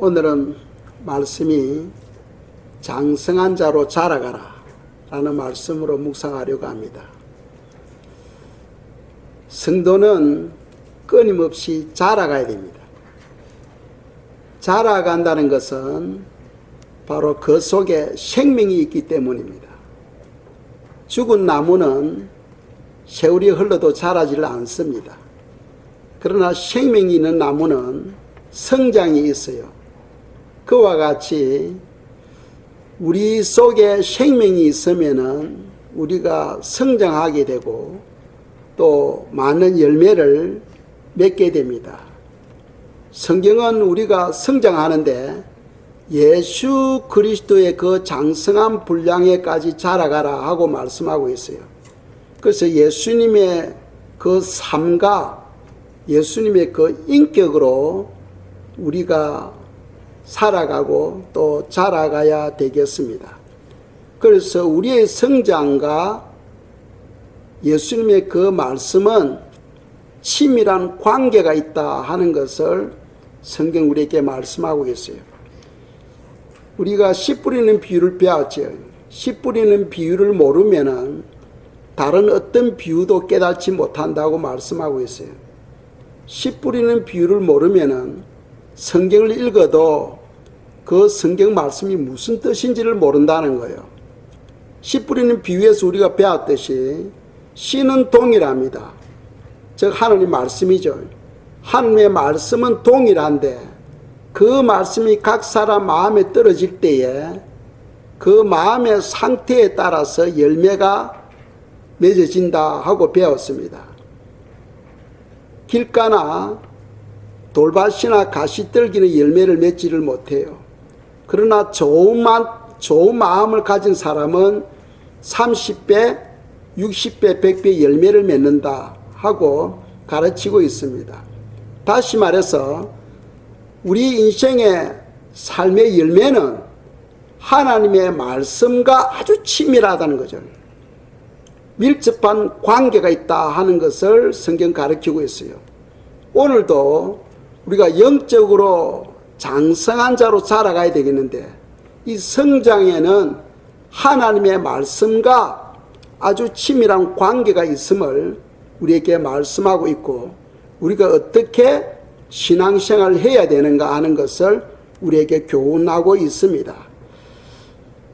오늘은 말씀이 장성한 자로 자라가라 라는 말씀으로 묵상하려고 합니다. 성도는 끊임없이 자라가야 됩니다. 자라간다는 것은 바로 그 속에 생명이 있기 때문입니다. 죽은 나무는 세월이 흘러도 자라지를 않습니다. 그러나 생명이 있는 나무는 성장이 있어요. 그와 같이 우리 속에 생명이 있으면은 우리가 성장하게 되고 또 많은 열매를 맺게 됩니다. 성경은 우리가 성장하는데 예수 그리스도의 그 장성한 분량에까지 자라가라 하고 말씀하고 있어요. 그래서 예수님의 그 삶과 예수님의 그 인격으로 우리가 살아가고 또 자라가야 되겠습니다. 그래서 우리의 성장과 예수님의 그 말씀은 친밀한 관계가 있다 하는 것을 성경 우리에게 말씀하고 있어요. 우리가 씨 뿌리는 비유를 배웠죠. 씨 뿌리는 비유를 모르면은 다른 어떤 비유도 깨닫지 못한다고 말씀하고 있어요. 씨 뿌리는 비유를 모르면은 성경을 읽어도 그 성경 말씀이 무슨 뜻인지를 모른다는 거예요. 씨 뿌리는 비유에서 우리가 배웠듯이 씨는 동일합니다. 즉 하나님 말씀이죠. 하나님의 말씀은 동일한데 그 말씀이 각 사람 마음에 떨어질 때에 그 마음의 상태에 따라서 열매가 맺어진다 하고 배웠습니다. 길가나 돌밭이나 가시떨기는 열매를 맺지를 못해요. 그러나 좋은 마음을 가진 사람은 30배, 60배, 100배 열매를 맺는다 하고 가르치고 있습니다. 다시 말해서 우리 인생의 삶의 열매는 하나님의 말씀과 아주 친밀하다는 거죠. 밀접한 관계가 있다 하는 것을 성경 가르치고 있어요. 오늘도 우리가 영적으로 장성한 자로 자라가야 되겠는데 이 성장에는 하나님의 말씀과 아주 친밀한 관계가 있음을 우리에게 말씀하고 있고 우리가 어떻게 신앙생활을 해야 되는가 하는 것을 우리에게 교훈하고 있습니다.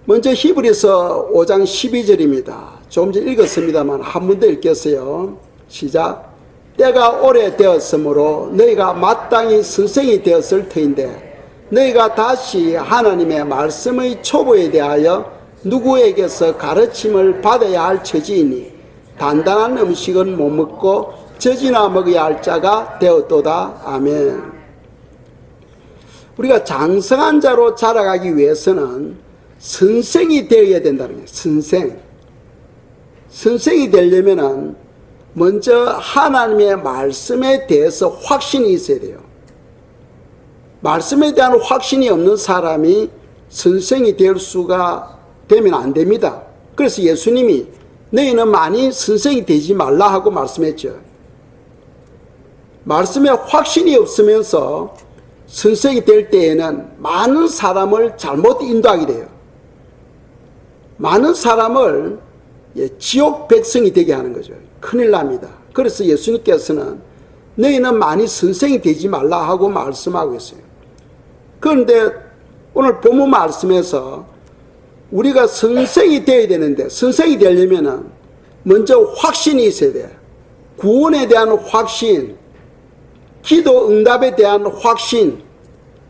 먼저 히브리서 5장 12절입니다. 조금 전에 읽었습니다만 한 번 더 읽겠어요. 시작. 때가 오래되었으므로 너희가 마땅히 선생이 되었을 터인데 너희가 다시 하나님의 말씀의 초보에 대하여 누구에게서 가르침을 받아야 할 처지이니 단단한 음식은 못 먹고 젖이나 먹어야 할 자가 되었도다. 아멘. 우리가 장성한 자로 자라가기 위해서는 선생이 되어야 된다는 거예요. 선생이 되려면은 먼저 하나님의 말씀에 대해서 확신이 있어야 돼요. 말씀에 대한 확신이 없는 사람이 선생이 될 수가 되면 안 됩니다. 그래서 예수님이 너희는 많이 선생이 되지 말라 하고 말씀했죠. 말씀에 확신이 없으면서 선생이 될 때에는 많은 사람을 잘못 인도하게 돼요. 많은 사람을 지옥 백성이 되게 하는 거죠. 큰일 납니다. 그래서 예수님께서는 너희는 많이 선생이 되지 말라 하고 말씀하고 있어요. 그런데 오늘 본문 말씀에서 우리가 선생이 되어야 되는데 선생이 되려면 먼저 확신이 있어야 돼요. 구원에 대한 확신, 기도 응답에 대한 확신,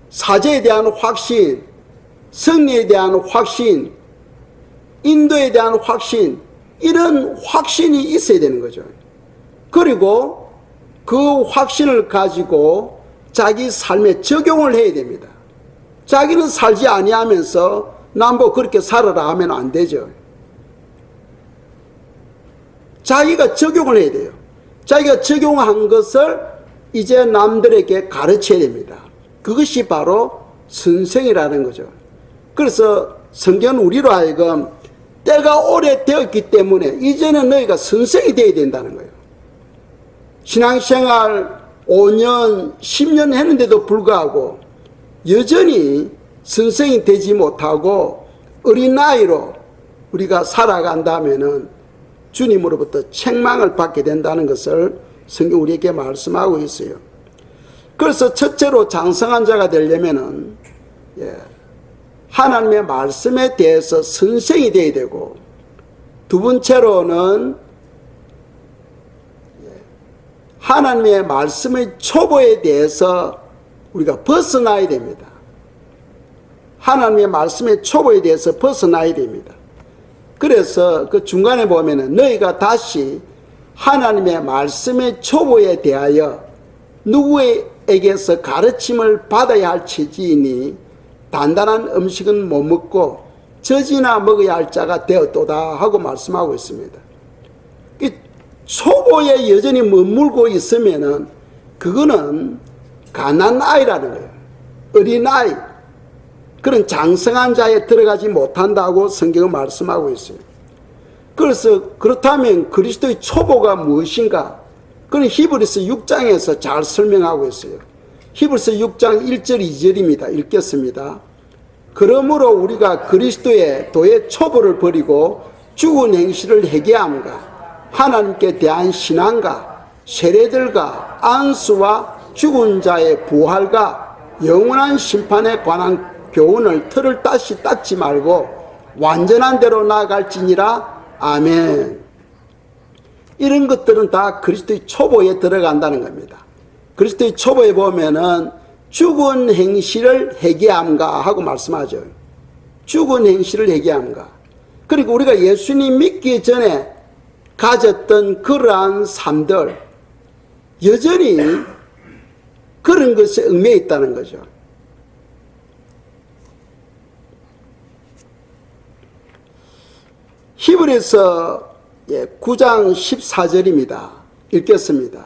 사제에 대한 확신, 승리에 대한 확신, 인도에 대한 확신, 이런 확신이 있어야 되는 거죠. 그리고 그 확신을 가지고 자기 삶에 적용을 해야 됩니다. 자기는 살지 아니하면서 남보고 그렇게 살아라 하면 안 되죠. 자기가 적용을 해야 돼요. 자기가 적용한 것을 이제 남들에게 가르쳐야 됩니다. 그것이 바로 선생이라는 거죠. 그래서 성경은 우리로 하여금 때가 오래되었기 때문에 이제는 너희가 선생이 되어야 된다는 거예요. 신앙생활 5년, 10년 했는데도 불구하고 여전히 선생이 되지 못하고 어린 나이로 우리가 살아간다면은 주님으로부터 책망을 받게 된다는 것을 성경 우리에게 말씀하고 있어요. 그래서 첫째로 장성한 자가 되려면은 하나님의 말씀에 대해서 선생이 되어야 되고, 두 번째로는 하나님의 말씀의 초보에 대해서 우리가 벗어나야 됩니다. 하나님의 말씀의 초보에 대해서 벗어나야 됩니다. 그래서 그 중간에 보면은 너희가 다시 하나님의 말씀의 초보에 대하여 누구에게서 가르침을 받아야 할 처지이니 단단한 음식은 못 먹고 젖이나 먹어야 할 자가 되었도다 하고 말씀하고 있습니다. 초보에 여전히 머물고 있으면은 그거는 갓난아이라는 거예요. 어린아이, 그런 장성한 자에 들어가지 못한다고 성경은 말씀하고 있어요. 그래서 그렇다면 그리스도의 초보가 무엇인가? 그는 히브리서 6장에서 잘 설명하고 있어요. 히브리서 6장 1절 2절입니다. 읽겠습니다. 그러므로 우리가 그리스도의 도의 초보를 버리고 죽은 행실을 회개함과 하나님께 대한 신앙과 세례들과 안수와 죽은 자의 부활과 영원한 심판에 관한 교훈을 틀을 다시 닦지 말고 완전한 대로 나아갈지니라. 아멘. 이런 것들은 다 그리스도의 초보에 들어간다는 겁니다. 그리스도의 초보에 보면은 죽은 행실을 회개함가 하고 말씀하죠. 죽은 행실을 회개함가. 그리고 우리가 예수님 믿기 전에 가졌던 그러한 삶들, 여전히 그런 것에 얽매여 있다는 거죠. 히브리서 9장 14절입니다. 읽겠습니다.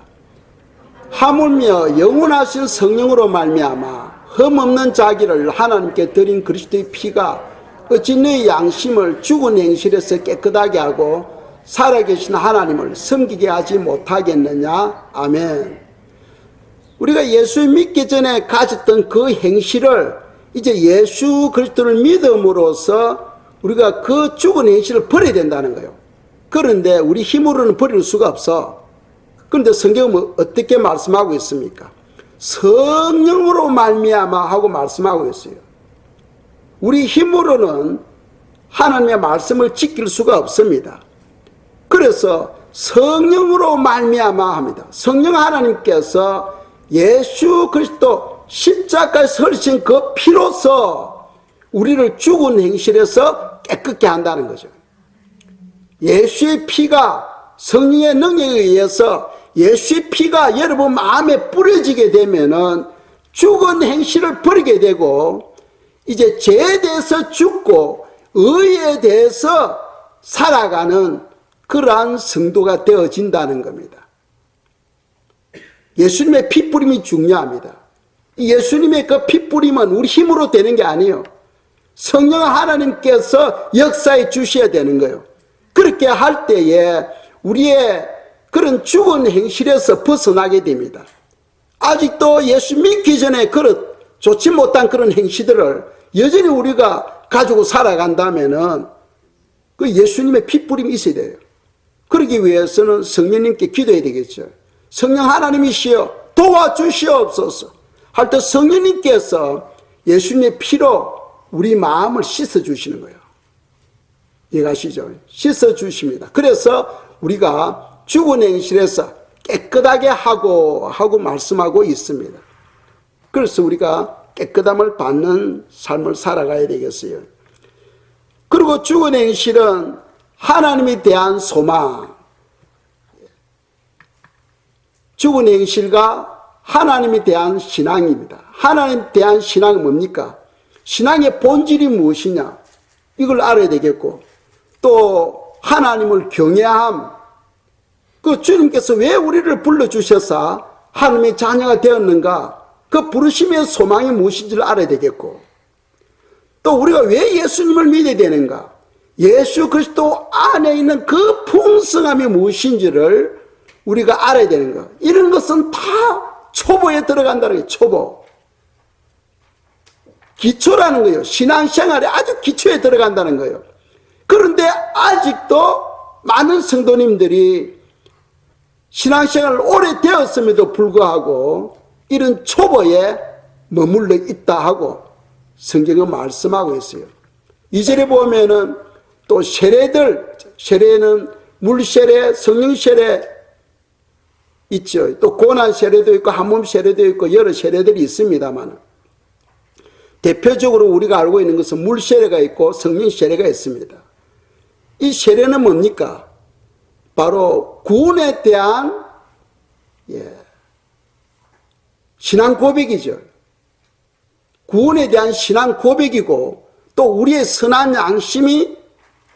하물며 영원하신 성령으로 말미암아 흠없는 자기를 하나님께 드린 그리스도의 피가 어찌 너희 양심을 죽은 행실에서 깨끗하게 하고 살아계신 하나님을 섬기게 하지 못하겠느냐. 아멘. 우리가 예수 믿기 전에 가졌던 그 행실을 이제 예수 그리스도를 믿음으로써 우리가 그 죽은 행실을 버려야 된다는 거예요. 그런데 우리 힘으로는 버릴 수가 없어. 그런데 성경은 어떻게 말씀하고 있습니까? 성령으로 말미암아 하고 말씀하고 있어요. 우리 힘으로는 하나님의 말씀을 지킬 수가 없습니다. 그래서 성령으로 말미암아 합니다. 성령 하나님께서 예수 그리스도 십자가에 설신 그 피로서 우리를 죽은 행실에서 깨끗게 한다는 거죠. 예수의 피가, 성령의 능력에 의해서 예수의 피가 여러분 마음에 뿌려지게 되면은 죽은 행실을 버리게 되고 이제 죄에 대해서 죽고 의에 대해서 살아가는 그러한 성도가 되어진다는 겁니다. 예수님의 피뿌림이 중요합니다. 예수님의 그 피뿌림은 우리 힘으로 되는 게 아니에요. 성령 하나님께서 역사해 주셔야 되는 거예요. 그렇게 할 때에 우리의 그런 죽은 행실에서 벗어나게 됩니다. 아직도 예수 믿기 전에 좋지 못한 그런 행실들을 여전히 우리가 가지고 살아간다면은 그 예수님의 피뿌림이 있어야 돼요. 그러기 위해서는 성령님께 기도해야 되겠죠. 성령 하나님이시여 도와주시옵소서 할 때 성령님께서 예수님의 피로 우리 마음을 씻어주시는 거예요. 이해가시죠? 씻어주십니다. 그래서 우리가 죽은 행실에서 깨끗하게 하고 말씀하고 있습니다. 그래서 우리가 깨끗함을 받는 삶을 살아가야 되겠어요. 그리고 죽은 행실은 하나님에 대한 소망, 죽은 행실과 하나님에 대한 신앙입니다. 하나님에 대한 신앙은 뭡니까? 신앙의 본질이 무엇이냐? 이걸 알아야 되겠고, 또 하나님을 경외함, 그 주님께서 왜 우리를 불러주셔서 하나님의 자녀가 되었는가? 그 부르심의 소망이 무엇인지를 알아야 되겠고, 또 우리가 왜 예수님을 믿어야 되는가? 예수 그리스도 안에 있는 그 풍성함이 무엇인지를 우리가 알아야 되는 거. 이런 것은 다 초보에 들어간다는 거예요. 초보. 기초라는 거예요. 신앙생활에 아주 기초에 들어간다는 거예요. 그런데 아직도 많은 성도님들이 신앙생활을 오래 되었음에도 불구하고 이런 초보에 머물러 있다 하고 성경은 말씀하고 있어요. 2절에 보면은 또 세례들, 세례는 물 세례, 성령 세례 있죠. 또 고난 세례도 있고 한몸 세례도 있고 여러 세례들이 있습니다만 대표적으로 우리가 알고 있는 것은 물 세례가 있고 성령 세례가 있습니다. 이 세례는 뭡니까? 바로 구원에 대한 신앙 고백이죠. 구원에 대한 신앙 고백이고 또 우리의 선한 양심이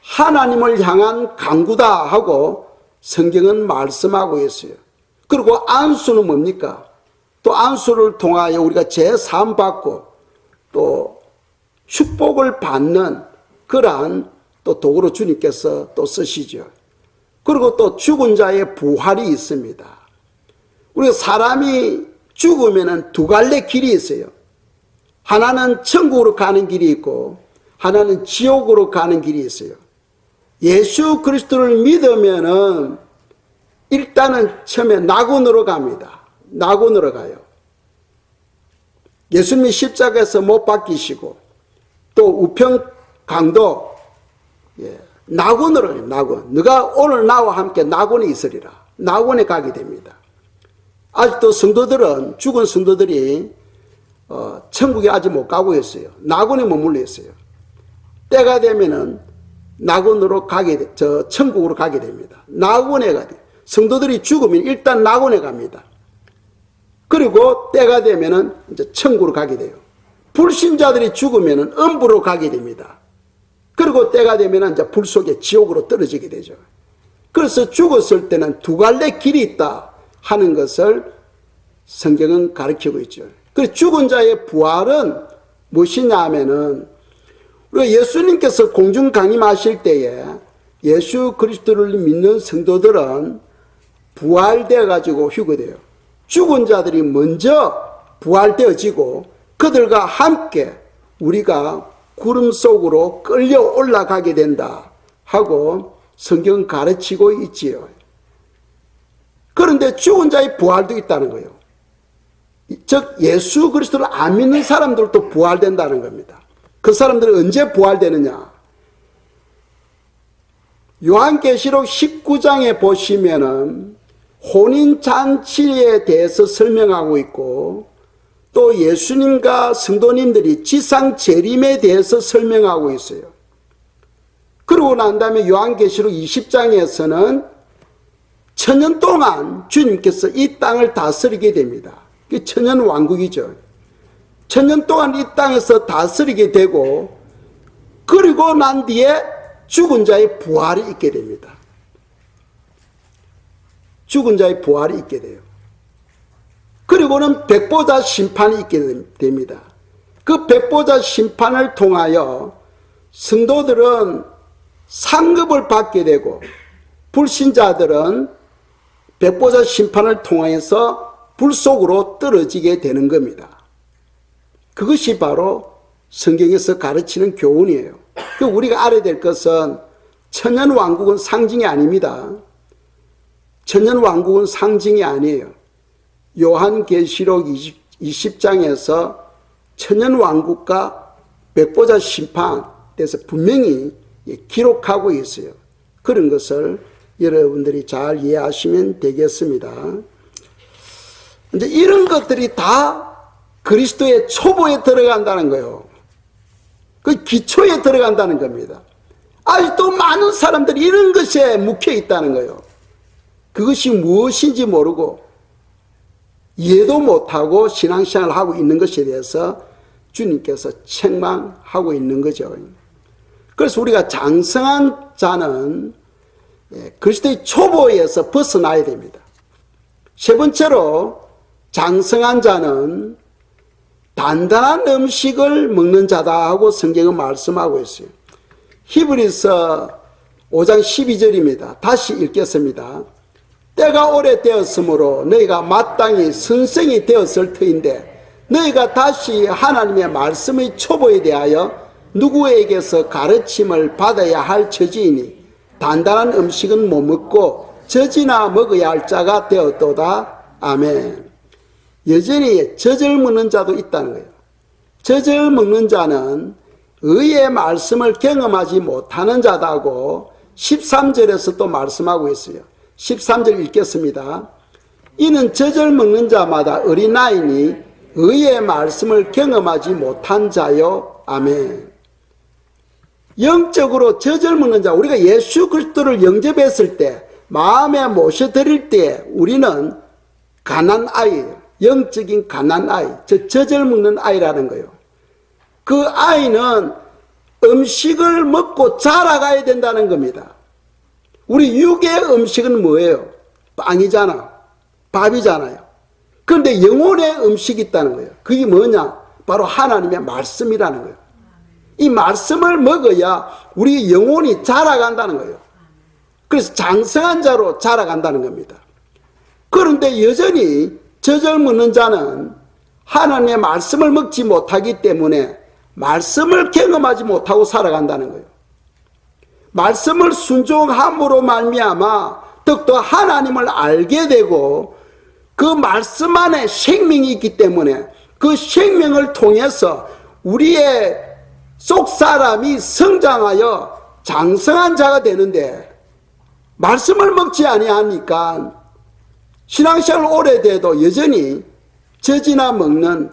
하나님을 향한 간구다 하고 성경은 말씀하고 있어요. 그리고 안수는 뭡니까? 또 안수를 통하여 우리가 제사함 받고 또 축복을 받는 그러한 또 도구로 주님께서 또 쓰시죠. 그리고 또 죽은 자의 부활이 있습니다. 우리가 사람이 죽으면 두 갈래 길이 있어요. 하나는 천국으로 가는 길이 있고 하나는 지옥으로 가는 길이 있어요. 예수 그리스도를 믿으면은 일단은 처음에 낙원으로 갑니다. 낙원으로 가요. 예수님이 십자가에서 못 박히시고 또 우평강도 낙원으로 가요. 낙원. 너가 오늘 나와 함께 낙원에 있으리라. 낙원에 가게 됩니다. 아직도 성도들은 죽은 성도들이 천국에 아직 못 가고 있어요. 낙원에 머물러 있어요. 때가 되면은 낙원으로 천국으로 가게 됩니다. 낙원에 가게 돼요. 성도들이 죽으면 일단 낙원에 갑니다. 그리고 때가 되면은 이제 천국으로 가게 돼요. 불신자들이 죽으면은 음부로 가게 됩니다. 그리고 때가 되면은 이제 불 속에 지옥으로 떨어지게 되죠. 그래서 죽었을 때는 두 갈래 길이 있다 하는 것을 성경은 가르치고 있죠. 그래서 죽은 자의 부활은 무엇이냐 하면은 우리가 예수님께서 공중 강림하실 때에 예수 그리스도를 믿는 성도들은 부활되어 가지고 휴거돼요. 죽은 자들이 먼저 부활되어지고 그들과 함께 우리가 구름 속으로 끌려 올라가게 된다 하고 성경은 가르치고 있지요. 그런데 죽은 자의 부활도 있다는 거예요. 즉 예수 그리스도를 안 믿는 사람들도 부활된다는 겁니다. 그 사람들은 언제 부활되느냐? 요한계시록 19장에 보시면은 혼인잔치에 대해서 설명하고 있고 또 예수님과 성도님들이 지상 재림에 대해서 설명하고 있어요. 그러고 난 다음에 요한계시록 20장에서는 천년 동안 주님께서 이 땅을 다스리게 됩니다. 천년 왕국이죠. 천년 동안 이 땅에서 다스리게 되고 그리고 난 뒤에 죽은 자의 부활이 있게 됩니다. 죽은 자의 부활이 있게 돼요. 그리고는 백보자 심판이 있게 됩니다. 그 백보자 심판을 통하여 성도들은 상급을 받게 되고 불신자들은 백보자 심판을 통해서 불 속으로 떨어지게 되는 겁니다. 그것이 바로 성경에서 가르치는 교훈이에요. 우리가 알아야 될 것은 천년왕국은 상징이 아닙니다. 천년왕국은 상징이 아니에요. 요한계시록 20장에서 천년왕국과 백보자 심판에 대해서 분명히 기록하고 있어요. 그런 것을 여러분들이 잘 이해하시면 되겠습니다. 이제 이런 것들이 다 그리스도의 초보에 들어간다는 거예요. 그 기초에 들어간다는 겁니다. 아직도 많은 사람들이 이런 것에 묵혀 있다는 거예요. 그것이 무엇인지 모르고 이해도 못하고 신앙생활을 하고 있는 것에 대해서 주님께서 책망하고 있는 거죠. 그래서 우리가 장성한 자는 그리스도의 초보에서 벗어나야 됩니다. 세 번째로 장성한 자는 단단한 음식을 먹는 자다 하고 성경은 말씀하고 있어요. 히브리서 5장 12절입니다. 다시 읽겠습니다. 때가 오래되었으므로 너희가 마땅히 선생이 되었을 터인데 너희가 다시 하나님의 말씀의 초보에 대하여 누구에게서 가르침을 받아야 할 처지이니 단단한 음식은 못 먹고 젖이나 먹어야 할 자가 되었도다. 아멘. 여전히 젖을 먹는 자도 있다는 거예요. 젖을 먹는 자는 의의 말씀을 경험하지 못하는 자다고 13절에서 또 말씀하고 있어요. 13절 읽겠습니다. 이는 젖을 먹는 자마다 어린아이니 의의 말씀을 경험하지 못한 자요. 아멘. 영적으로 젖을 먹는 자, 우리가 예수 그리스도를 영접했을 때, 마음에 모셔드릴 때 우리는 가난 아이예요. 영적인 가난 아이, 젖을 먹는 아이라는 거예요. 그 아이는 음식을 먹고 자라가야 된다는 겁니다. 우리 육의 음식은 뭐예요? 빵이잖아, 밥이잖아요. 그런데 영혼의 음식이 있다는 거예요. 그게 뭐냐? 바로 하나님의 말씀이라는 거예요. 이 말씀을 먹어야 우리 영혼이 자라간다는 거예요. 그래서 장성한 자로 자라간다는 겁니다. 그런데 여전히 젖을 먹는 자는 하나님의 말씀을 먹지 못하기 때문에 말씀을 경험하지 못하고 살아간다는 거예요. 말씀을 순종함으로 말미암아 더욱더 하나님을 알게 되고 그 말씀 안에 생명이 있기 때문에 그 생명을 통해서 우리의 속 사람이 성장하여 장성한 자가 되는데, 말씀을 먹지 아니하니까 신앙생활 오래돼도 여전히 젖이나 먹는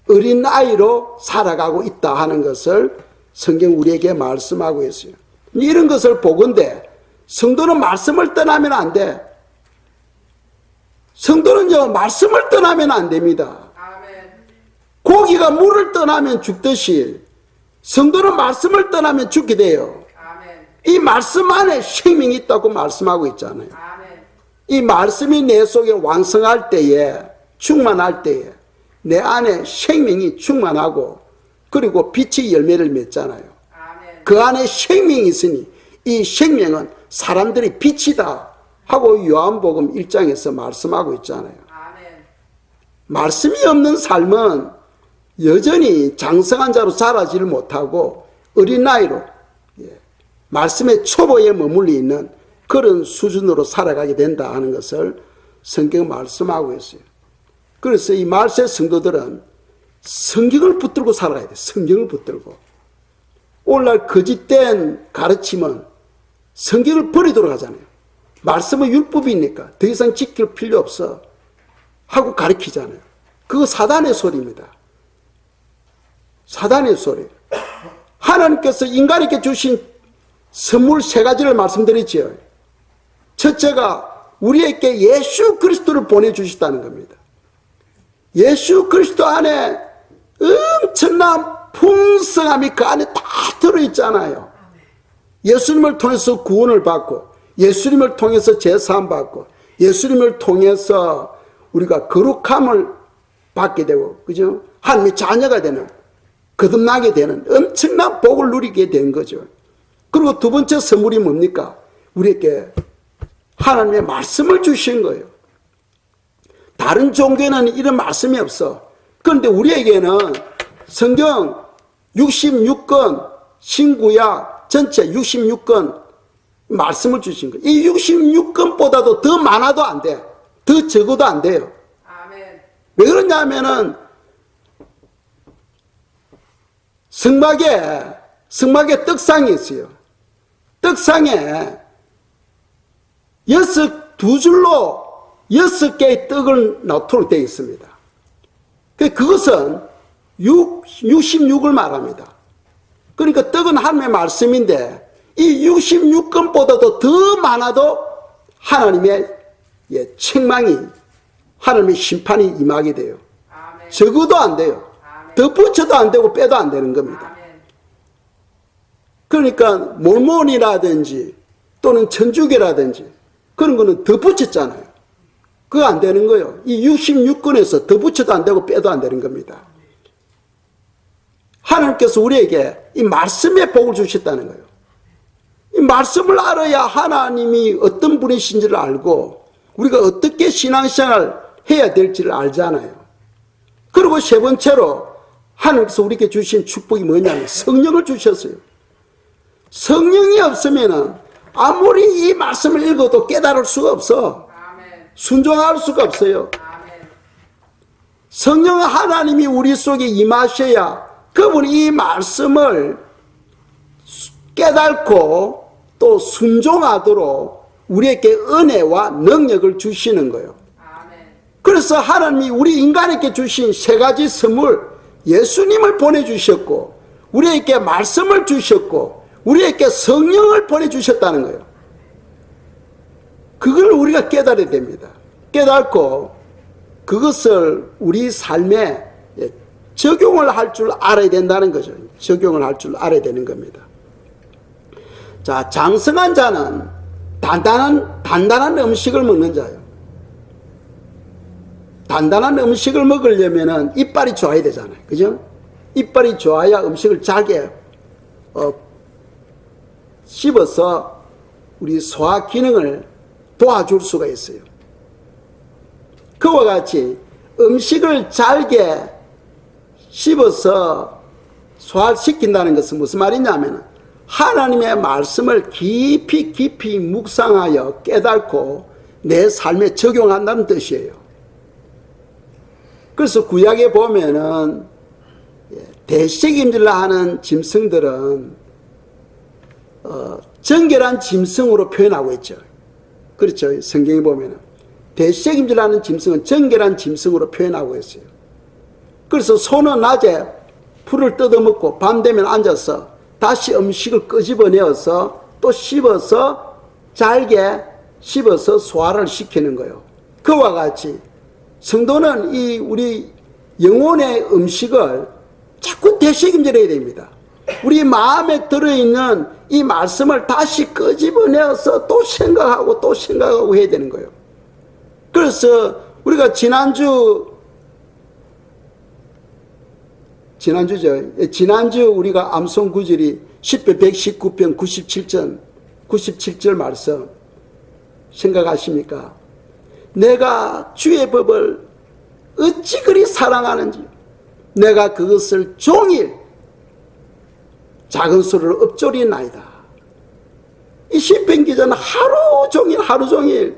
어린아이로 살아가고 있다 하는 것을 성경 우리에게 말씀하고 있어요. 이런 것을 보건대 성도는 말씀을 떠나면 안 돼. 성도는요, 말씀을 떠나면 안 됩니다. 고기가 물을 떠나면 죽듯이 성도는 말씀을 떠나면 죽게 돼요. 이 말씀 안에 생명이 있다고 말씀하고 있잖아요. 이 말씀이 내 속에 왕성할 때에, 충만할 때에 내 안에 생명이 충만하고 그리고 빛이 열매를 맺잖아요. 그 안에 생명이 있으니 이 생명은 사람들이 빛이다 하고 요한복음 1장에서 말씀하고 있잖아요. 말씀이 없는 삶은 여전히 장성한 자로 자라지를 못하고 어린아이로 말씀의 초보에 머물러 있는 그런 수준으로 살아가게 된다 하는 것을 성경은 말씀하고 있어요. 그래서 이 말세 성도들은 성경을 붙들고 살아가야 돼. 성경을 붙들고. 오늘날 거짓된 가르침은 성경을 버리도록 하잖아요. 말씀은 율법이니까 더 이상 지킬 필요 없어 하고 가르치잖아요. 그거 사단의 소리입니다. 사단의 소리. 하나님께서 인간에게 주신 선물 3가지를 말씀드렸지요. 첫째가 우리에게 예수 그리스도를 보내주셨다는 겁니다. 예수 그리스도 안에 엄청난 풍성함이 그 안에 다 들어있잖아요. 예수님을 통해서 구원을 받고, 예수님을 통해서 제사함 받고, 예수님을 통해서 우리가 거룩함을 받게 되고, 그죠? 하나님의 자녀가 되는, 거듭나게 되는 엄청난 복을 누리게 된 거죠. 그리고 두 번째 선물이 뭡니까? 우리에게 하나님의 말씀을 주신 거예요. 다른 종교는 이런 말씀이 없어. 그런데 우리에게는 성경 66권, 신구약 전체 66권 말씀을 주신 거예요. 이 66권보다도 더 많아도 안 돼. 더 적어도 안 돼요. 아멘. 왜 그러냐면은 성막에 떡상이 있어요. 떡상에 2줄로 6개의 떡을 넣도록 되어 있습니다. 그것은 66을 말합니다. 그러니까 떡은 하나님의 말씀인데 이 66권보다도 더 많아도 하나님의 책망이, 하나님의 심판이 임하게 돼요. 아멘. 적어도 안 돼요. 아멘. 더 붙여도 안 되고 빼도 안 되는 겁니다. 아멘. 그러니까 몰몬이라든지 또는 천주교라든지 그런 거는 더 붙였잖아요. 그거 안 되는 거예요. 이 66권에서 더 붙여도 안 되고 빼도 안 되는 겁니다. 하나님께서 우리에게 이 말씀의 복을 주셨다는 거예요. 이 말씀을 알아야 하나님이 어떤 분이신지를 알고 우리가 어떻게 신앙생활을 해야 될지를 알잖아요. 그리고 세 번째로 하나님께서 우리에게 주신 축복이 뭐냐면 성령을 주셨어요. 성령이 없으면 아무리 이 말씀을 읽어도 깨달을 수가 없어. 순종할 수가 없어요. 성령 하나님이 우리 속에 임하셔야 그분이 이 말씀을 깨닫고 또 순종하도록 우리에게 은혜와 능력을 주시는 거예요. 그래서 하나님이 우리 인간에게 주신 세 가지 선물, 예수님을 보내주셨고 우리에게 말씀을 주셨고 우리에게 성령을 보내주셨다는 거예요. 그걸 우리가 깨달아야 됩니다. 깨닫고 그것을 우리 삶에 적용을 할 줄 알아야 된다는 거죠. 적용을 할 줄 알아야 되는 겁니다. 자, 장성한 자는 단단한 음식을 먹는 자예요. 단단한 음식을 먹으려면 이빨이 좋아야 되잖아요. 그죠? 이빨이 좋아야 음식을 잘게 씹어서 우리 소화 기능을 도와줄 수가 있어요. 그와 같이 음식을 잘게 씹어서 소화시킨다는 것은 무슨 말이냐면 하나님의 말씀을 깊이 묵상하여 깨닫고 내 삶에 적용한다는 뜻이에요. 그래서 구약에 보면은 대책임질라 하는 짐승들은 정결한 짐승으로 표현하고 있죠. 그렇죠. 성경에 보면은 대책임질하는 짐승은 정결한 짐승으로 표현하고 있어요. 그래서 소는 낮에 풀을 뜯어먹고 밤 되면 앉아서 다시 음식을 끄집어내어서 또 씹어서 잘게 씹어서 소화를 시키는 거예요. 그와 같이 성도는 이 우리 영혼의 음식을 자꾸 되새김질해야 됩니다. 우리 마음에 들어있는 이 말씀을 다시 끄집어내어서 또 생각하고 해야 되는 거예요. 그래서 우리가 지난주 우리가 암송 구절이 10편 119편 97절 말씀 생각하십니까? 내가 주의 법을 어찌 그리 사랑하는지 내가 그것을 종일 작은 소리로 읊조리나이다. 이 시편 기자는 하루 종일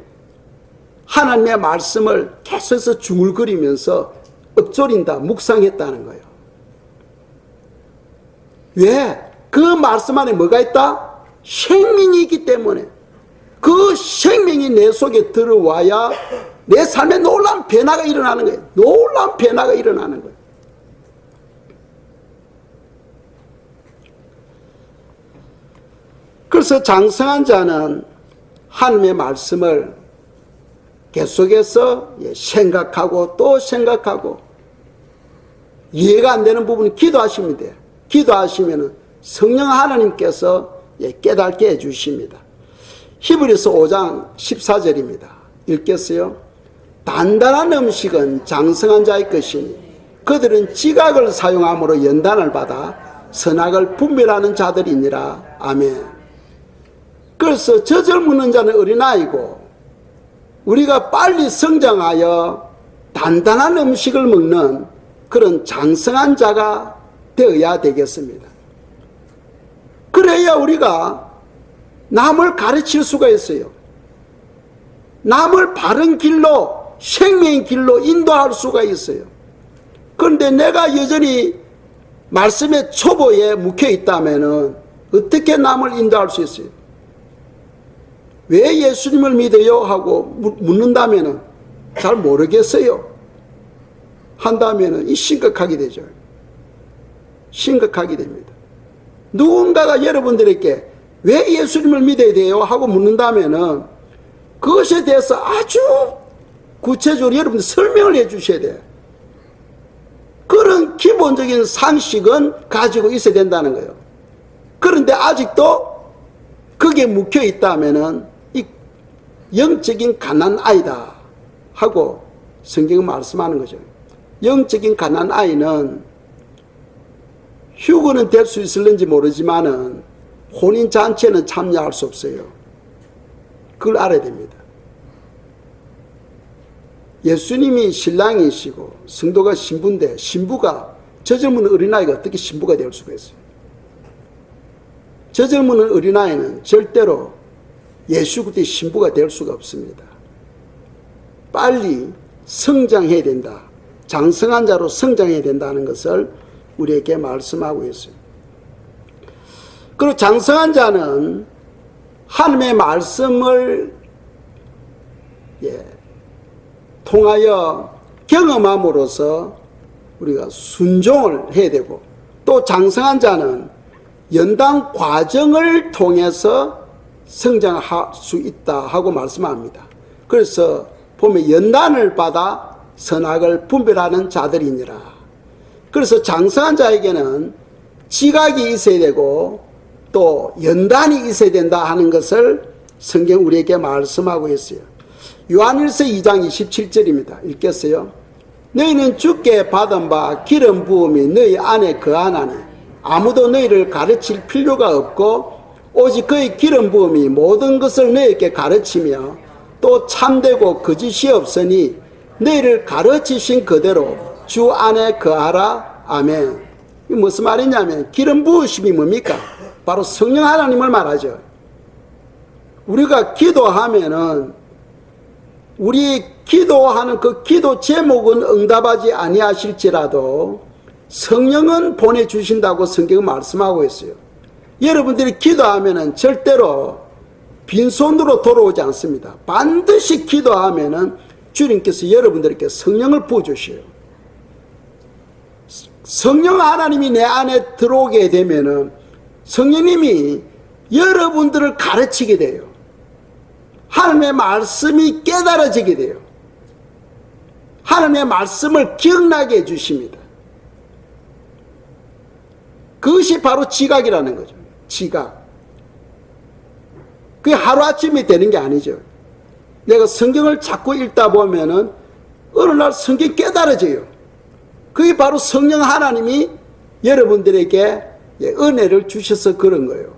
하나님의 말씀을 계속해서 중얼거리면서 읊조린다, 묵상했다는 거예요. 왜? 그 말씀 안에 뭐가 있다? 생명이 있기 때문에 그 생명이 내 속에 들어와야 내 삶에 놀라운 변화가 일어나는 거예요. 놀라운 변화가 일어나는 거예요. 그래서 장성한 자는 하나님의 말씀을 계속해서 생각하고 또 생각하고 이해가 안 되는 부분은 기도하시면 돼요. 기도하시면 성령 하나님께서 깨닫게 해주십니다. 히브리서 5장 14절입니다. 읽겠어요? 단단한 음식은 장성한 자의 것이니 그들은 지각을 사용함으로 연단을 받아 선악을 분별하는 자들이니라. 아멘. 그래서 젖을 먹는 자는 어린아이고 우리가 빨리 성장하여 단단한 음식을 먹는 그런 장성한 자가 되어야 되겠습니다. 그래야 우리가 남을 가르칠 수가 있어요. 남을 바른 길로, 생명의 길로 인도할 수가 있어요. 그런데 내가 여전히 말씀의 초보에 묵혀 있다면 어떻게 남을 인도할 수 있어요? 왜 예수님을 믿어요? 하고 묻는다면 잘 모르겠어요. 한다면 심각하게 되죠. 심각하게 됩니다. 누군가가 여러분들에게 왜 예수님을 믿어야 돼요? 하고 묻는다면 그것에 대해서 아주 구체적으로 여러분들 설명을 해 주셔야 돼요. 그런 기본적인 상식은 가지고 있어야 된다는 거예요. 그런데 아직도 거기에 묵혀 있다면 이 영적인 가난아이다 하고 성경은 말씀하는 거죠. 영적인 가난아이는 휴거는 될 수 있을는지 모르지만은 혼인잔치에는 참여할 수 없어요. 그걸 알아야 됩니다. 예수님이 신랑이시고 성도가 신부인데 신부가 저 젊은 어린아이가 어떻게 신부가 될 수가 있어요? 저 젊은 어린아이는 절대로 예수 그리스도의 신부가 될 수가 없습니다. 빨리 성장해야 된다. 장성한 자로 성장해야 된다는 것을 우리에게 말씀하고 있어요. 그리고 장성한 자는 하나님의 말씀을 통하여 경험함으로써 우리가 순종을 해야 되고, 또 장성한 자는 연단 과정을 통해서 성장할 수 있다 하고 말씀합니다. 그래서 보면 연단을 받아 선악을 분별하는 자들이니라. 그래서 장성한 자에게는 지각이 있어야 되고 또 연단이 있어야 된다 하는 것을 성경 우리에게 말씀하고 있어요. 요한일서 2장 27절입니다. 읽겠어요? 너희는 주께 받은 바 기름 부음이 너희 안에 거하나니 아무도 너희를 가르칠 필요가 없고 오직 그의 기름 부음이 모든 것을 너희에게 가르치며 또 참되고 거짓이 없으니 너희를 가르치신 그대로 주 안에 거하라. 아멘. 이 무슨 말이냐면 기름 부으심이 뭡니까? 바로 성령 하나님을 말하죠. 우리가 기도하면은 우리 기도하는 그 기도 제목은 응답하지 아니하실지라도 성령은 보내주신다고 성경은 말씀하고 있어요. 여러분들이 기도하면은 절대로 빈손으로 돌아오지 않습니다. 반드시 기도하면은 주님께서 여러분들에게 성령을 부어주셔요. 성령 하나님이 내 안에 들어오게 되면은 성령님이 여러분들을 가르치게 돼요. 하나님의 말씀이 깨달아지게 돼요. 하나님의 말씀을 기억나게 해주십니다. 그것이 바로 지각이라는 거죠. 지각. 그게 하루아침에 되는 게 아니죠. 내가 성경을 자꾸 읽다 보면은 어느 날 성경이 깨달아져요. 그게 바로 성령 하나님이 여러분들에게 은혜를 주셔서 그런 거예요.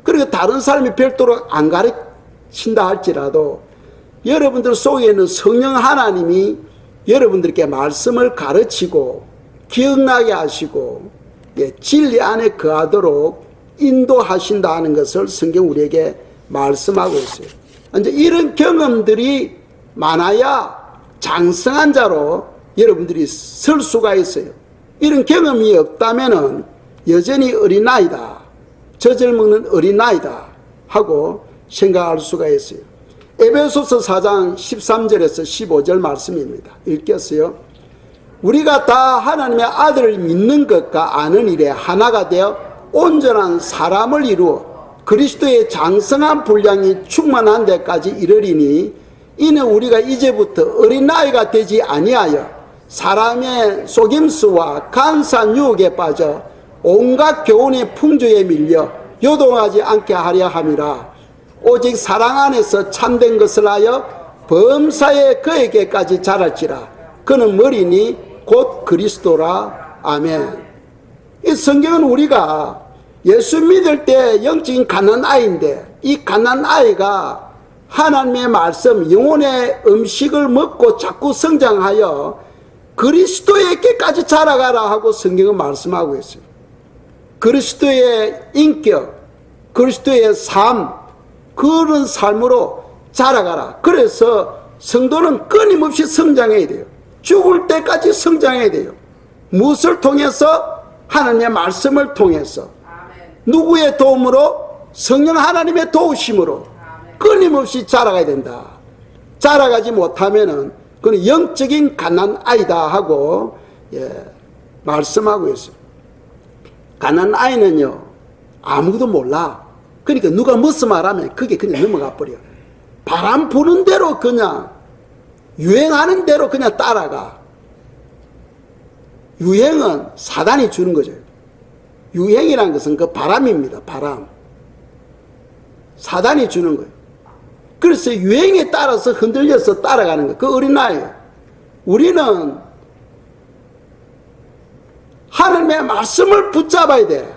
그리고 다른 사람이 별도로 안 가르친다 할지라도 여러분들 속에 있는 성령 하나님이 여러분들께 말씀을 가르치고 기억나게 하시고 진리 안에 거하도록 인도하신다는 것을 성경 우리에게 말씀하고 있어요. 이제 이런 경험들이 많아야 장성한 자로 여러분들이 설 수가 있어요. 이런 경험이 없다면은 여전히 어린아이다, 젖을 먹는 어린아이다 하고 생각할 수가 있어요. 에베소서 4장 13절에서 15절 말씀입니다. 읽겠어요? 우리가 다 하나님의 아들을 믿는 것과 아는 일에 하나가 되어 온전한 사람을 이루어 그리스도의 장성한 분량이 충만한 데까지 이르리니 이는 우리가 이제부터 어린아이가 되지 아니하여 사람의 속임수와 간사한 유혹에 빠져 온갖 교훈의 풍조에 밀려 요동하지 않게 하려 함이라. 오직 사랑 안에서 참된 것을 하여 범사에 그에게까지 자랄지라. 그는 머리니 곧 그리스도라. 아멘. 이 성경은 우리가 예수 믿을 때 영적인 갓난아이인데 이 갓난아이가 하나님의 말씀 영혼의 음식을 먹고 자꾸 성장하여 그리스도에게까지 자라가라 하고 성경은 말씀하고 있어요. 그리스도의 인격, 그리스도의 삶, 그런 삶으로 자라가라. 그래서 성도는 끊임없이 성장해야 돼요. 죽을 때까지 성장해야 돼요. 무엇을 통해서? 하나님의 말씀을 통해서. 누구의 도움으로? 성령 하나님의 도우심으로 끊임없이 자라가야 된다. 자라가지 못하면은 그는 영적인 갓난아이다 하고 말씀하고 있어요. 갓난아이는요 아무것도 몰라. 그러니까 누가 무슨 말하면 그게 그냥 넘어가 버려. 바람 부는 대로 그냥 유행하는 대로 그냥 따라가. 유행은 사단이 주는 거죠. 유행이라는 것은 그 바람입니다. 바람. 사단이 주는 거예요. 그래서 유행에 따라서 흔들려서 따라가는 거예요. 그 어린아이예요. 우리는 하나님의 말씀을 붙잡아야 돼.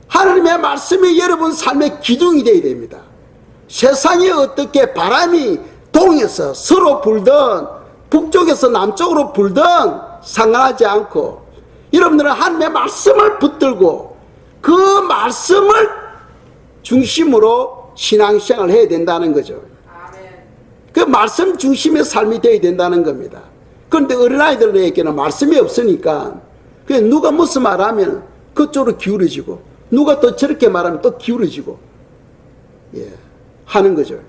하나님의 말씀이 여러분 삶의 기둥이 되어야 됩니다. 세상이 어떻게 바람이 동해서 서로 불든 북쪽에서 남쪽으로 불든 상관하지 않고 여러분들은 하나님의 말씀을 붙들고 그 말씀을 중심으로 신앙생활을 해야 된다는 거죠. 그 말씀 중심의 삶이 되어야 된다는 겁니다. 그런데 어린아이들에게는 말씀이 없으니까 그냥 누가 무슨 말하면 그쪽으로 기울어지고 누가 또 저렇게 말하면 또 기울어지고 하는 거죠.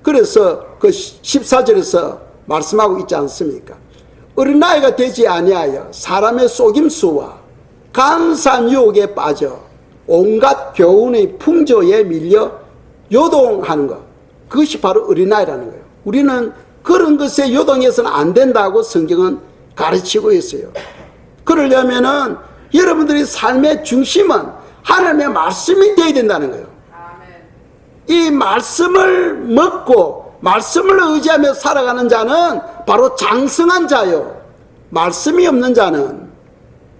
그래서 그 14절에서 말씀하고 있지 않습니까? 어린아이가 되지 아니하여 사람의 속임수와 간사한 유혹에 빠져 온갖 교훈의 풍조에 밀려 요동하는 것, 그것이 바로 어린아이라는 거예요. 우리는 그런 것에 요동해서는 안 된다고 성경은 가르치고 있어요. 그러려면은 여러분들의 삶의 중심은 하나님의 말씀이 되어야 된다는 거예요. 이 말씀을 먹고 말씀을 의지하며 살아가는 자는 바로 장성한 자요, 말씀이 없는 자는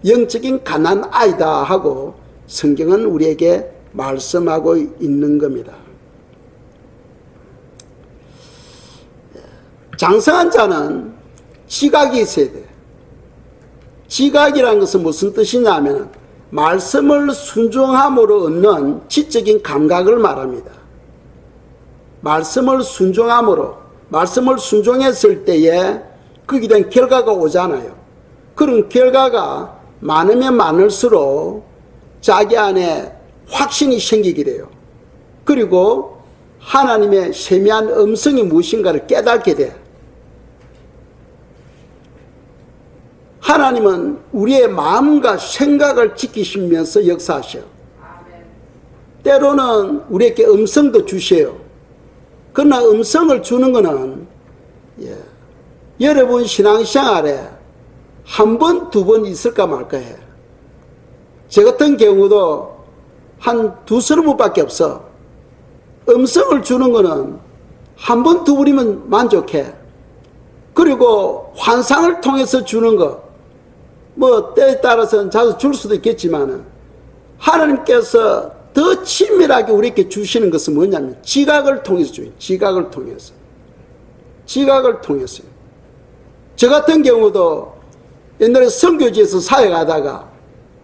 영적인 가난 아이다 하고 성경은 우리에게 말씀하고 있는 겁니다. 장성한 자는 지각이 있어야 돼요. 지각이라는 것은 무슨 뜻이냐 하면 말씀을 순종함으로 얻는 지적인 감각을 말합니다. 말씀을 순종함으로, 말씀을 순종했을 때에 거기에 대한 결과가 오잖아요. 그런 결과가 많으면 많을수록 자기 안에 확신이 생기게 돼요. 그리고 하나님의 세미한 음성이 무엇인가를 깨닫게 돼. 하나님은 우리의 마음과 생각을 지키시면서 역사하셔. 때로는 우리에게 음성도 주셔요. 그러나 음성을 주는 것은 여러분 신앙생활에 한 번, 두 번 있을까 말까 해. 저 같은 경우도 한 두서너 번밖에 없어. 음성을 주는 것은 한 번, 두 번이면 만족해. 그리고 환상을 통해서 주는 것, 뭐 때에 따라서는 자주 줄 수도 있겠지만 하나님께서 더 친밀하게 우리에게 주시는 것은 뭐냐면 지각을 통해서 줘요. 지각을 통해서. 지각을 통해서요. 저 같은 경우도 옛날에 선교지에서 사역하다가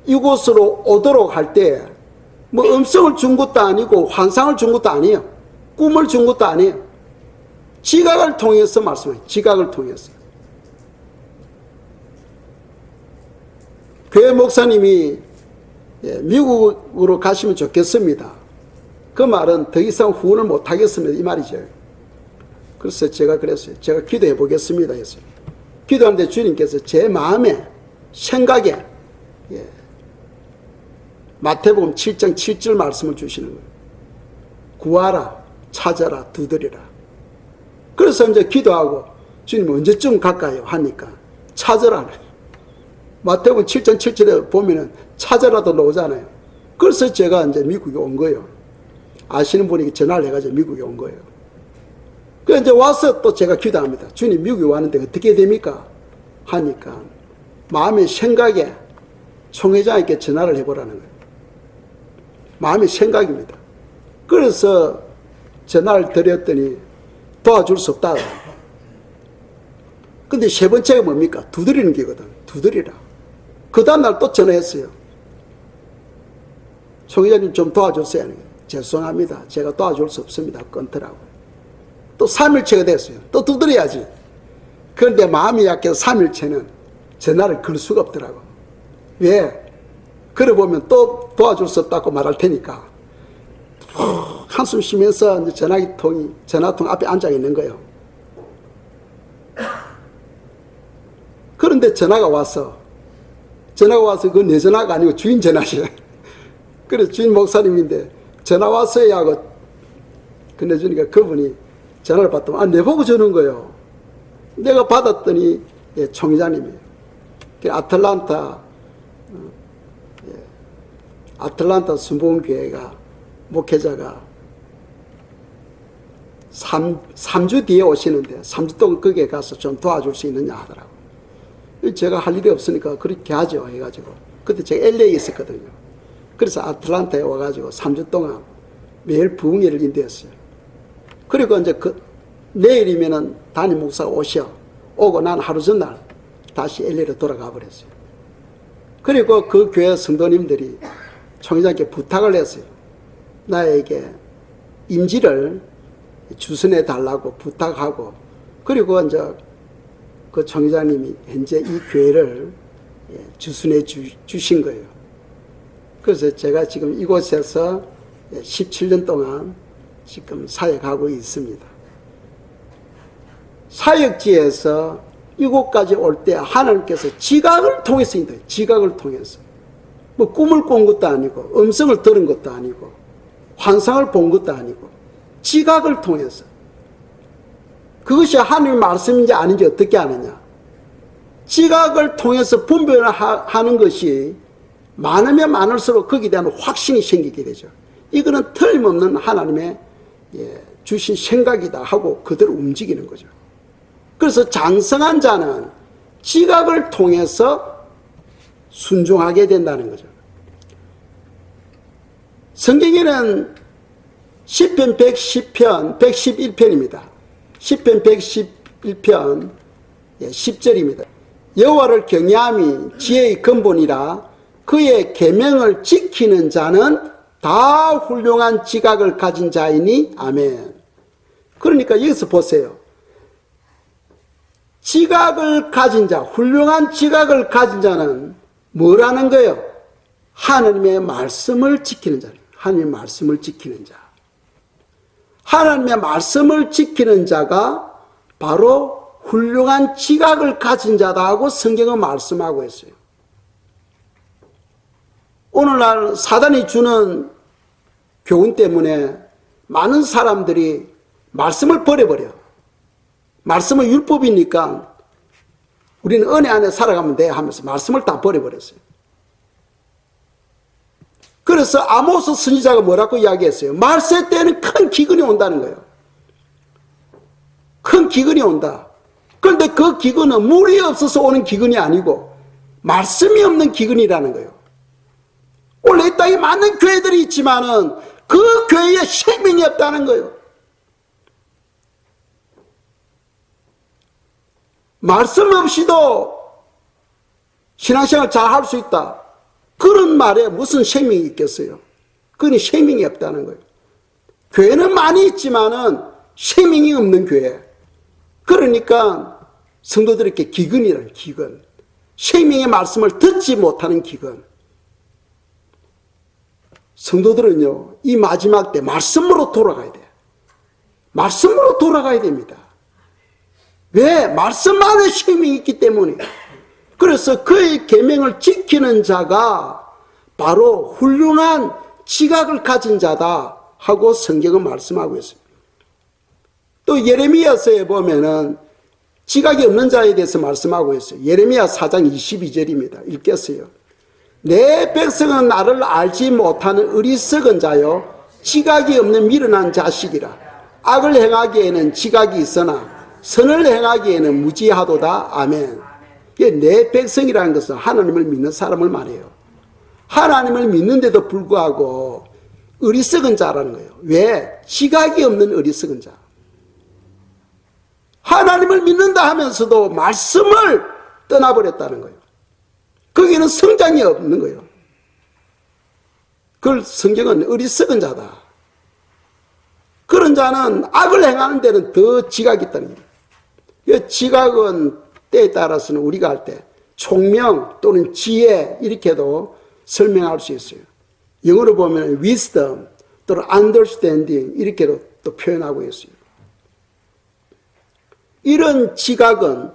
이곳으로 오도록 할 때 뭐 음성을 준 것도 아니고 환상을 준 것도 아니에요. 꿈을 준 것도 아니에요. 지각을 통해서 말씀해요. 지각을 통해서. 교회 목사님이 미국으로 가시면 좋겠습니다. 그 말은 더 이상 후원을 못 하겠습니다. 이 말이죠. 그래서 제가 그랬어요. 제가 기도해 보겠습니다 했어요. 기도하는데 주님께서 제 마음에 생각에 마태복음 7장 7절 말씀을 주시는 거예요. 구하라, 찾아라, 두드리라. 그래서 이제 기도하고 주님 언제쯤 갈까요? 하니까 찾아라. 마태복음 7장 7절에 보면은 찾아라도 나오잖아요. 그래서 제가 이제 미국에 온 거예요. 아시는 분에게 전화를 해가지고 미국에 온 거예요. 그래서 이제 와서 또 제가 기도합니다. 주님 미국에 왔는데 어떻게 됩니까? 하니까 마음의 생각에 총회장에게 전화를 해보라는 거예요. 마음의 생각입니다. 그래서 전화를 드렸더니 도와줄 수 없다. 근데 세 번째가 뭡니까? 두드리는 게거든. 두드리라. 그 다음날 또 전화했어요. 총회장님 좀 도와줬어요. 죄송합니다. 제가 도와줄 수 없습니다. 끊더라고. 또 3일째가 됐어요. 또 두드려야지. 그런데 마음이 약해서 3일째는 전화를 걸 수가 없더라고. 왜? 그래 보면 또 도와줄 수 없다고 말할 테니까 한숨 쉬면서 이제 전화통 앞에 앉아 있는 거예요. 그런데 전화가 와서 그 내 전화가 아니고 주인 전화시래. 그래서 주인 목사님인데 전화 왔어요 하고 건네주니까 그분이 전화를 받더만 내보고 주는 거예요. 내가 받았더니 총회장님이에요. 아틀란타 순복음교회가 목회자가 3주 뒤에 오시는데 3주 동안 거기에 가서 좀 도와줄 수 있느냐 하더라고요. 제가 할 일이 없으니까 그렇게 하죠 해가지고 그때 제가 LA에 있었거든요. 그래서 아틀란타에 와가지고 3주 동안 매일 부흥회를 인도했어요. 그리고 이제 내일이면은 담임 목사가 오고 난 하루 전날 다시 LA로 돌아가 버렸어요. 그리고 그 교회 성도님들이 총회장께 부탁을 했어요. 나에게 임지를 주선해 달라고 부탁하고, 그리고 이제 그 총회장님이 현재 이 교회를 주선해 주신 거예요. 그래서 제가 지금 이곳에서 17년 동안 지금 사역하고 있습니다. 사역지에서 이곳까지 올 때 하나님께서 지각을 통해서 인도해요. 지각을 통해서. 뭐 꿈을 꾼 것도 아니고 음성을 들은 것도 아니고 환상을 본 것도 아니고 지각을 통해서. 그것이 하나님의 말씀인지 아닌지 어떻게 아느냐. 지각을 통해서 분별을 하는 것이 많으면 많을수록 거기에 대한 확신이 생기게 되죠. 이거는 틀림없는 하나님의 주신 생각이다 하고 그대로 움직이는 거죠. 그래서 장성한 자는 지각을 통해서 순종하게 된다는 거죠. 성경에는 시편 110편 111편입니다. 시편 111편 10절입니다. 여호와를 경외함이 지혜의 근본이라 그의 계명을 지키는 자는 다 훌륭한 지각을 가진 자이니 아멘. 그러니까 여기서 보세요. 지각을 가진 자, 훌륭한 지각을 가진 자는 뭐라는 거예요? 하나님의 말씀을 지키는 자예요. 하나님의 말씀을 지키는 자. 하나님의 말씀을 지키는 자가 바로 훌륭한 지각을 가진 자다 하고 성경은 말씀하고 있어요. 오늘날 사단이 주는 교훈 때문에 많은 사람들이 말씀을 버려버려. 말씀은 율법이니까 우리는 은혜 안에 살아가면 돼 하면서 말씀을 다 버려버렸어요. 그래서 아모스 선지자가 뭐라고 이야기했어요? 말세 때는 큰 기근이 온다는 거예요. 큰 기근이 온다. 그런데 그 기근은 물이 없어서 오는 기근이 아니고 말씀이 없는 기근이라는 거예요. 원래 이 땅에 많은 교회들이 있지만은 그 교회에 생명이 없다는 거예요. 말씀 없이도 신앙생활 잘 할 수 있다. 그런 말에 무슨 생명이 있겠어요? 그건 생명이 없다는 거예요. 교회는 많이 있지만은 생명이 없는 교회. 그러니까 성도들에게 기근이라는 기근. 생명의 말씀을 듣지 못하는 기근. 성도들은요, 이 마지막 때 말씀으로 돌아가야 돼요. 말씀으로 돌아가야 됩니다. 왜? 말씀 안에 생명이 있기 때문에. 그래서 그의 계명을 지키는 자가 바로 훌륭한 지각을 가진 자다 하고 성경은 말씀하고 있습니다. 또 예레미야서에 보면은 지각이 없는 자에 대해서 말씀하고 있어요. 예레미야 4장 22절입니다. 읽겠어요. 내 백성은 나를 알지 못하는 어리석은 자요 지각이 없는 미련한 자식이라. 악을 행하기에는 지각이 있으나 선을 행하기에는 무지하도다. 아멘. 내 백성이라는 것은 하나님을 믿는 사람을 말해요. 하나님을 믿는데도 불구하고 어리석은 자라는 거예요. 왜? 지각이 없는 어리석은 자. 하나님을 믿는다 하면서도 말씀을 떠나버렸다는 거예요. 거기는 성장이 없는 거예요. 그걸 성경은 어리석은 자다. 그런 자는 악을 행하는 데는 더 지각이 있다는 거예요. 지각은 때에 따라서는 우리가 할 때 총명 또는 지혜 이렇게도 설명할 수 있어요. 영어로 보면 wisdom 또는 understanding 이렇게도 또 표현하고 있어요. 이런 지각은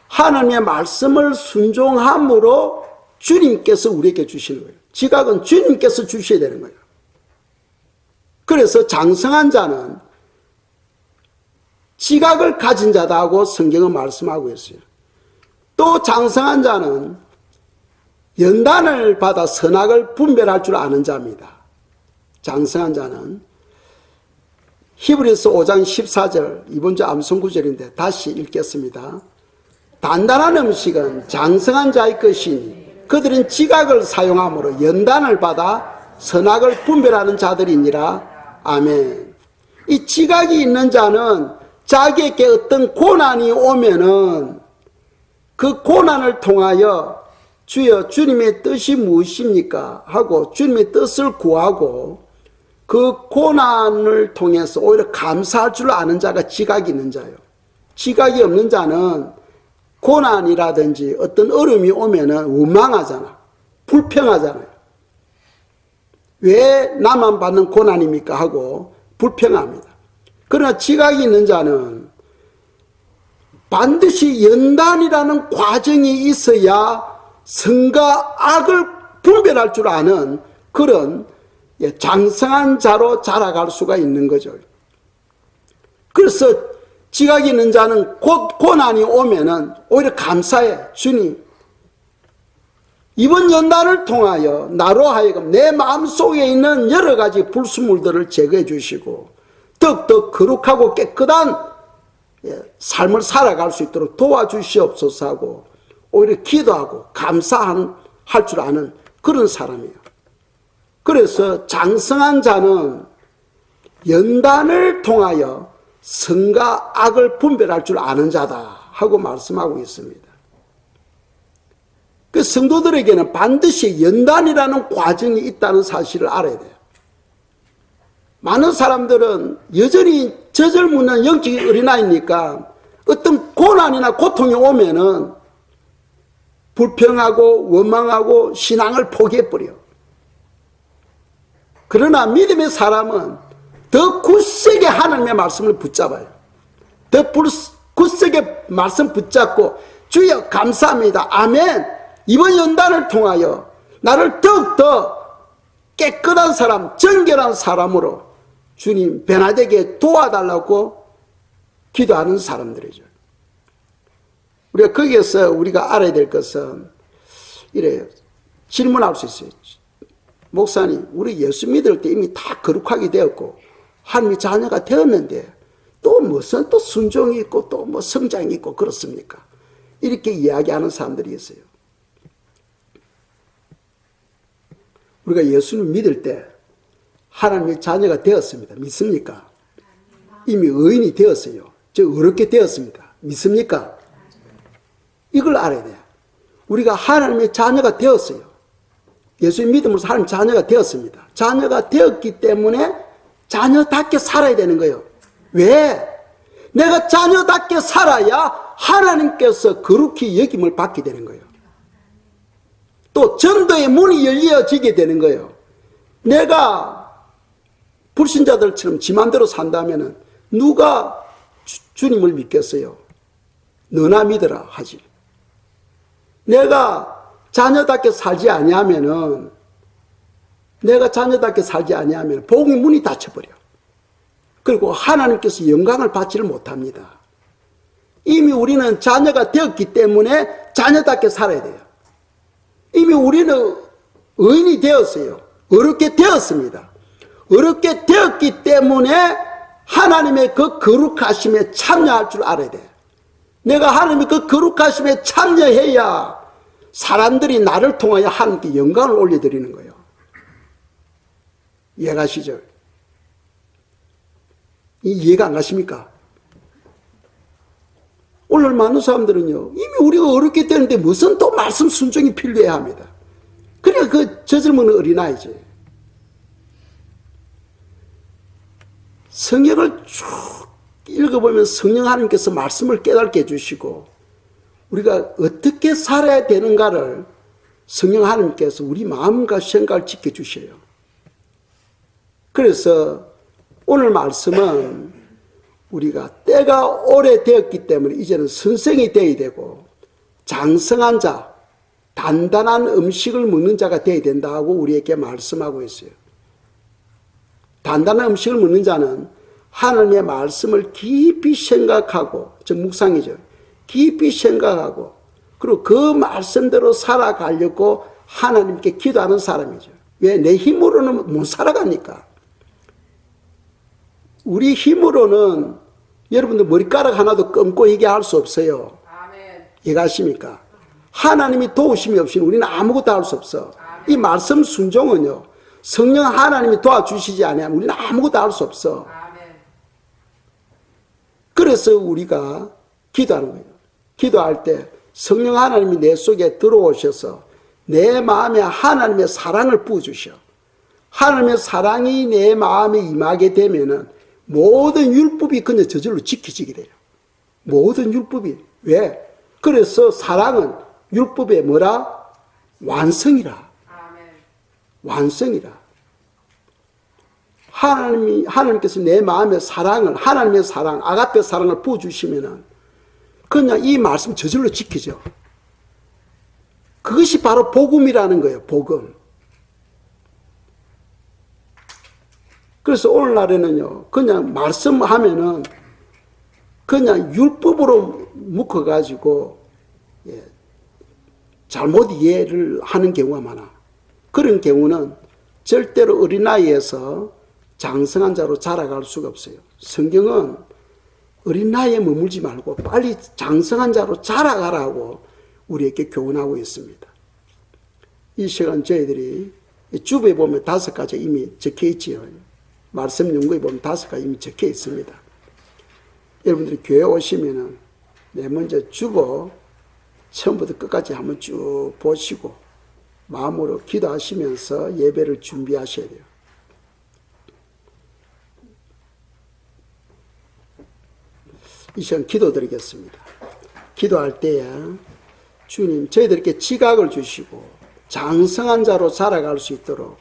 하나님의 말씀을 순종함으로 주님께서 우리에게 주시는 거예요. 지각은 주님께서 주셔야 되는 거예요. 그래서 장성한 자는 지각을 가진 자다 하고 성경은 말씀하고 있어요. 또 장성한 자는 연단을 받아 선악을 분별할 줄 아는 자입니다. 장성한 자는 히브리서 5장 14절 이번 주 암송 구절인데 다시 읽겠습니다. 단단한 음식은 장성한 자의 것이니 그들은 지각을 사용함으로 연단을 받아 선악을 분별하는 자들이니라. 아멘. 이 지각이 있는 자는 자기에게 어떤 고난이 오면은 그 고난을 통하여 주여 주님의 뜻이 무엇입니까? 하고 주님의 뜻을 구하고 그 고난을 통해서 오히려 감사할 줄 아는 자가 지각이 있는 자요. 지각이 없는 자는 고난이라든지 어떤 어려움이 오면은 원망하잖아. 불평하잖아요. 왜 나만 받는 고난입니까? 하고 불평합니다. 그러나 지각이 있는 자는 반드시 연단이라는 과정이 있어야 선과 악을 분별할 줄 아는 그런 장성한 자로 자라갈 수가 있는 거죠. 그래서 지각이 있는 자는 곧 고난이 오면은 오히려 감사해. 주님, 이번 연단을 통하여 나로 하여금 내 마음속에 있는 여러 가지 불순물들을 제거해 주시고 더욱더 거룩하고 깨끗한 삶을 살아갈 수 있도록 도와주시옵소서 하고 오히려 기도하고 감사할 줄 아는 그런 사람이에요. 그래서 장성한 자는 연단을 통하여 선과 악을 분별할 줄 아는 자다 하고 말씀하고 있습니다. 그 성도들에게는 반드시 연단이라는 과정이 있다는 사실을 알아야 돼요. 많은 사람들은 여전히 저절묻는 영적인 어린아이니까 어떤 고난이나 고통이 오면은 불평하고 원망하고 신앙을 포기해버려. 그러나 믿음의 사람은 더 굳세게 하나님의 말씀을 붙잡아요. 더 굳세게 말씀 붙잡고 주여 감사합니다. 아멘. 이번 연단을 통하여 나를 더욱더 깨끗한 사람, 정결한 사람으로 주님 변화되게 도와달라고 기도하는 사람들이죠. 우리가 거기에서 우리가 알아야 될 것은 이래요. 질문할 수 있어요. 목사님, 우리 예수 믿을 때 이미 다 거룩하게 되었고 하나님의 자녀가 되었는데 또 무슨 또 순종이 있고 또 뭐 성장이 있고 그렇습니까? 이렇게 이야기하는 사람들이 있어요. 우리가 예수를 믿을 때 하나님의 자녀가 되었습니다. 믿습니까? 이미 의인이 되었어요. 즉 어렵게 되었습니다. 믿습니까? 이걸 알아야 돼요. 우리가 하나님의 자녀가 되었어요. 예수의 믿음으로서 하나님 자녀가 되었습니다. 자녀가 되었기 때문에 자녀답게 살아야 되는 거예요. 왜? 내가 자녀답게 살아야 하나님께서 거룩히 여김을 받게 되는 거예요. 또 전도의 문이 열려지게 되는 거예요. 내가 불신자들처럼 지 맘대로 산다면 누가 주님을 믿겠어요? 너나 믿어라 하지. 내가 자녀답게 살지 아니하면은 복음의 문이 닫혀버려. 그리고 하나님께서 영광을 받지를 못합니다. 이미 우리는 자녀가 되었기 때문에 자녀답게 살아야 돼요. 이미 우리는 의인이 되었어요. 어렵게 되었습니다. 어렵게 되었기 때문에 하나님의 그 거룩하심에 참여할 줄 알아야 돼요. 내가 하나님의 그 거룩하심에 참여해야 사람들이 나를 통하여 하나님께 영광을 올려드리는 거예요. 이해가시죠? 이해가 안 가십니까? 오늘 많은 사람들은요, 이미 우리가 어렵게 되는데 무슨 또 말씀 순종이 필요해야 합니다. 그러니까 그 젖을먹는 어린아이지. 성경을 쭉 읽어보면 성령 하나님께서 말씀을 깨닫게 해주시고 우리가 어떻게 살아야 되는가를 성령 하나님께서 우리 마음과 생각을 지켜주셔요. 그래서 오늘 말씀은 우리가 때가 오래되었기 때문에 이제는 선생이 되어야 되고 장성한 자, 단단한 음식을 먹는 자가 되어야 된다고 우리에게 말씀하고 있어요. 단단한 음식을 먹는 자는 하나님의 말씀을 깊이 생각하고, 즉 묵상이죠. 깊이 생각하고 그리고 그 말씀대로 살아가려고 하나님께 기도하는 사람이죠. 왜? 내 힘으로는 못 살아가니까. 우리 힘으로는 여러분들 머리카락 하나도 감고 얘기할 수 없어요. 이해가십니까? 하나님이 도우심이 없이는 우리는 아무것도 할 수 없어. 이 말씀 순종은요, 성령 하나님이 도와주시지 않으면 우리는 아무것도 할 수 없어. 그래서 우리가 기도하는 거예요. 기도할 때 성령 하나님이 내 속에 들어오셔서 내 마음에 하나님의 사랑을 부어주셔. 하나님의 사랑이 내 마음에 임하게 되면은 모든 율법이 그냥 저절로 지켜지게 돼요. 모든 율법이. 왜? 그래서 사랑은 율법의 뭐라? 완성이라. 완성이라. 하나님께서 내 마음에 사랑을, 하나님의 사랑, 아가페 사랑을 부어주시면은 그냥 이 말씀 저절로 지키죠. 그것이 바로 복음이라는 거예요. 복음. 그래서 오늘날에는요, 그냥 말씀하면은 그냥 율법으로 묶어가지고 잘못 이해를 하는 경우가 많아. 그런 경우는 절대로 어린 나이에서 장성한 자로 자라갈 수가 없어요. 성경은 어린 나이에 머물지 말고 빨리 장성한 자로 자라가라고 우리에게 교훈하고 있습니다. 이 시간 저희들이 주부에 보면 5가지 이미 적혀 있지요. 말씀 연구에 보면 5가지 이미 적혀 있습니다. 여러분들이 교회 오시면은 먼저 주보 처음부터 끝까지 한번 쭉 보시고 마음으로 기도하시면서 예배를 준비하셔야 돼요. 이 시간 기도드리겠습니다. 기도할 때에 주님 저희들에게 지각을 주시고 장성한 자로 자라갈 수 있도록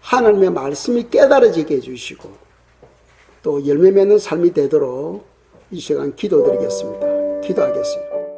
하나님의 말씀이 깨달아지게 해주시고 또 열매 맺는 삶이 되도록 이 시간 기도드리겠습니다. 기도하겠습니다.